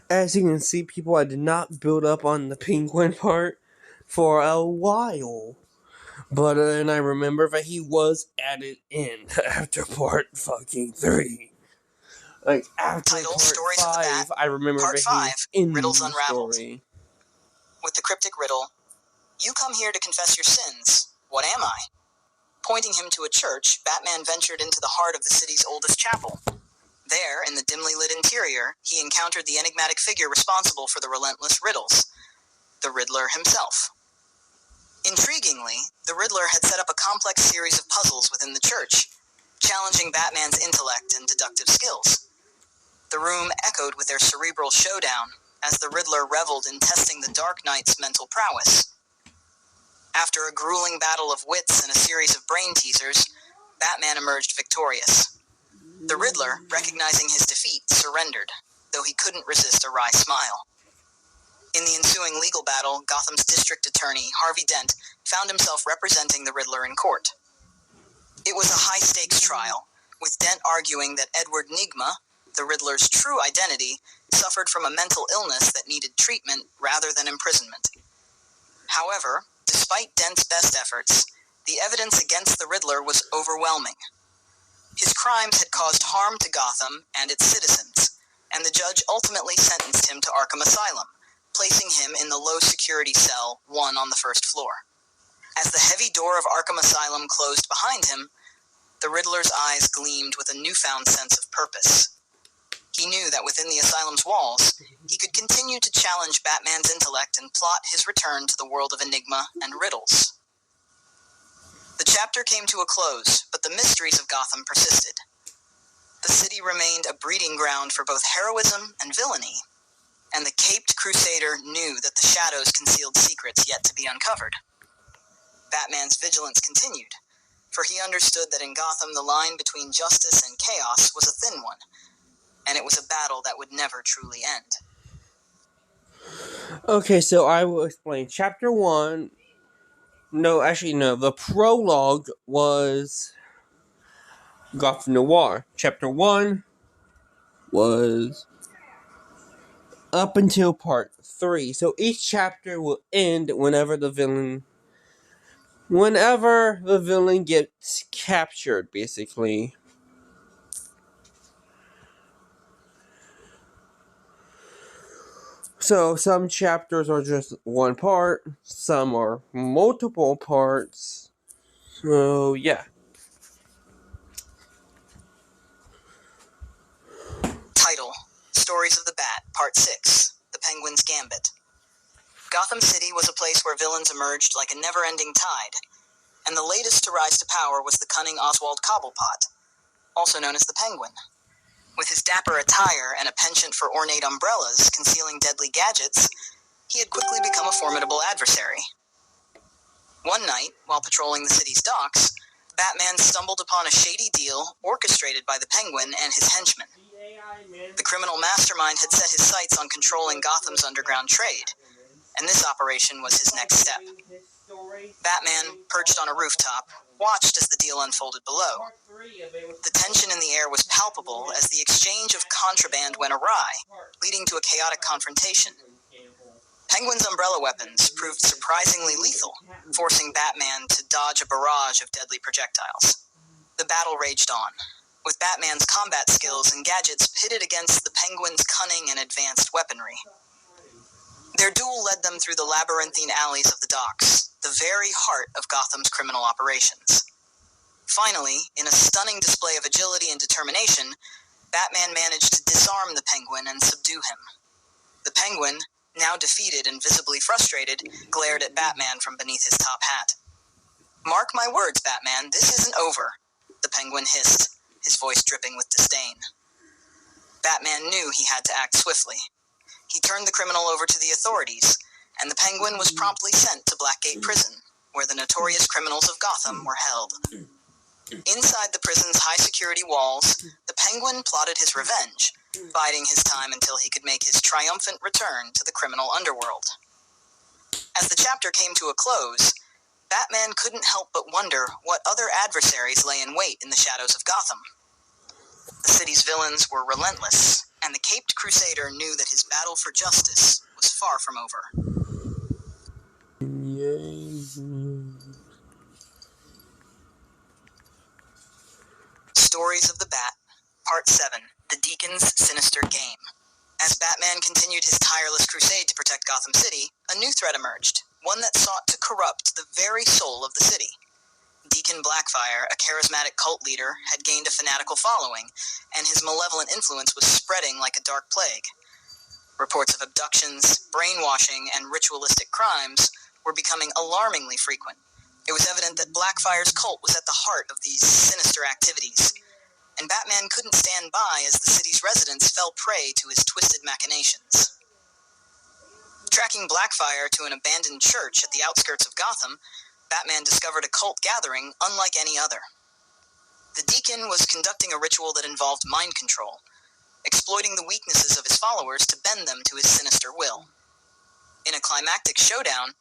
As you can see, people, I did not build up on the Penguin part for a while. But then I remember that he was added in after part fucking 3. Like, after Title, part Stories 5, of the Bat, I remember Part that he 5, was in Riddles the Unraveled. story. With the cryptic riddle, "You come here to confess your sins. What am I?" Pointing him to a church, Batman ventured into the heart of the city's oldest chapel. There, in the dimly lit interior, he encountered the enigmatic figure responsible for the relentless riddles, the Riddler himself. Intriguingly, the Riddler had set up a complex series of puzzles within the church, challenging Batman's intellect and deductive skills. The room echoed with their cerebral showdown, as the Riddler reveled in testing the Dark Knight's mental prowess. After a grueling battle of wits and a series of brain teasers, Batman emerged victorious. The Riddler, recognizing his defeat, surrendered, though he couldn't resist a wry smile. In the ensuing legal battle, Gotham's district attorney, Harvey Dent, found himself representing the Riddler in court. It was a high-stakes trial, with Dent arguing that Edward Nygma, the Riddler's true identity, suffered from a mental illness that needed treatment rather than imprisonment. However, despite Dent's best efforts, the evidence against the Riddler was overwhelming. His crimes had caused harm to Gotham and its citizens, and the judge ultimately sentenced him to Arkham Asylum, placing him in the low-security cell 1 on the first floor. As the heavy door of Arkham Asylum closed behind him, the Riddler's eyes gleamed with a newfound sense of purpose. He knew that within the asylum's walls, he could continue to challenge Batman's intellect and plot his return to the world of enigma and riddles. The chapter came to a close, but the mysteries of Gotham persisted. The city remained a breeding ground for both heroism and villainy, and the caped crusader knew that the shadows concealed secrets yet to be uncovered. Batman's vigilance continued, for he understood that in Gotham the line between justice and chaos was a thin one, and it was a battle that would never truly end. Okay, so I will explain. Chapter 1... No, the prologue was Gotham Noir. Chapter 1 was up until part 3. So each chapter will end whenever the villain gets captured, basically. So some chapters are just one part, some are multiple parts. So yeah. Title, Stories of the Bat, Part 6, The Penguin's Gambit. Gotham City was a place where villains emerged like a never-ending tide, and the latest to rise to power was the cunning Oswald Cobblepot, also known as the Penguin. With his dapper attire and a penchant for ornate umbrellas concealing deadly gadgets, he had quickly become a formidable adversary. One night, while patrolling the city's docks, Batman stumbled upon a shady deal orchestrated by the Penguin and his henchmen. The criminal mastermind had set his sights on controlling Gotham's underground trade, and this operation was his next step. Batman, perched on a rooftop, watched as the deal unfolded below. The tension in the air was palpable as the exchange of contraband went awry, leading to a chaotic confrontation. Penguin's umbrella weapons proved surprisingly lethal, forcing Batman to dodge a barrage of deadly projectiles. The battle raged on, with Batman's combat skills and gadgets pitted against the Penguin's cunning and advanced weaponry. Their duel led them through the labyrinthine alleys of the docks, the very heart of Gotham's criminal operations. Finally, in a stunning display of agility and determination, Batman managed to disarm the Penguin and subdue him. The Penguin, now defeated and visibly frustrated, glared at Batman from beneath his top hat. "Mark my words, Batman, this isn't over," the Penguin hissed, his voice dripping with disdain. Batman knew he had to act swiftly. He turned the criminal over to the authorities, and the Penguin was promptly sent to Blackgate Prison, where the notorious criminals of Gotham were held. Inside the prison's high-security walls, the Penguin plotted his revenge, biding his time until he could make his triumphant return to the criminal underworld. As the chapter came to a close, Batman couldn't help but wonder what other adversaries lay in wait in the shadows of Gotham. The city's villains were relentless, and the caped crusader knew that his battle for justice was far from over. Stories of the Bat, Part 7, The Deacon's Sinister Game. As Batman continued his tireless crusade to protect Gotham City, a new threat emerged, one that sought to corrupt the very soul of the city. Deacon Blackfire, a charismatic cult leader, had gained a fanatical following, and his malevolent influence was spreading like a dark plague. Reports of abductions, brainwashing, and ritualistic crimes were becoming alarmingly frequent. It was evident that Blackfire's cult was at the heart of these sinister activities, and Batman couldn't stand by as the city's residents fell prey to his twisted machinations. Tracking Blackfire to an abandoned church at the outskirts of Gotham, Batman discovered a cult gathering unlike any other. The Deacon was conducting a ritual that involved mind control, exploiting the weaknesses of his followers to bend them to his sinister will. In a climactic showdown,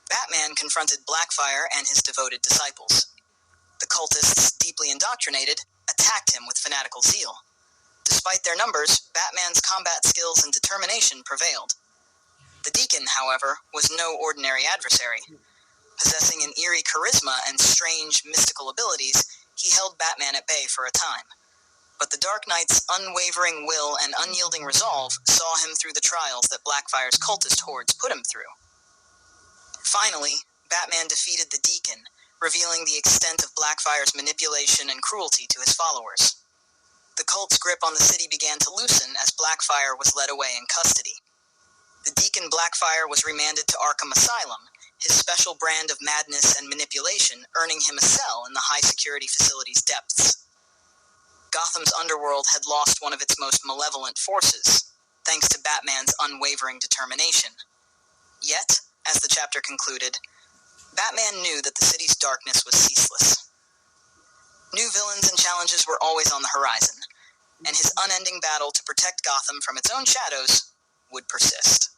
Batman confronted Blackfire and his devoted disciples. The cultists, deeply indoctrinated, attacked him with fanatical zeal. Despite their numbers, Batman's combat skills and determination prevailed. The Deacon, however, was no ordinary adversary. Possessing an eerie charisma and strange mystical abilities, he held Batman at bay for a time. But the Dark Knight's unwavering will and unyielding resolve saw him through the trials that Blackfire's cultist hordes put him through. Finally, Batman defeated the Deacon, revealing the extent of Blackfire's manipulation and cruelty to his followers. The cult's grip on the city began to loosen as Blackfire was led away in custody. The Deacon Blackfire was remanded to Arkham Asylum, his special brand of madness and manipulation earning him a cell in the high-security facility's depths. Gotham's underworld had lost one of its most malevolent forces, thanks to Batman's unwavering determination. Yet, as the chapter concluded, Batman knew that the city's darkness was ceaseless. New villains and challenges were always on the horizon, and his unending battle to protect Gotham from its own shadows would persist.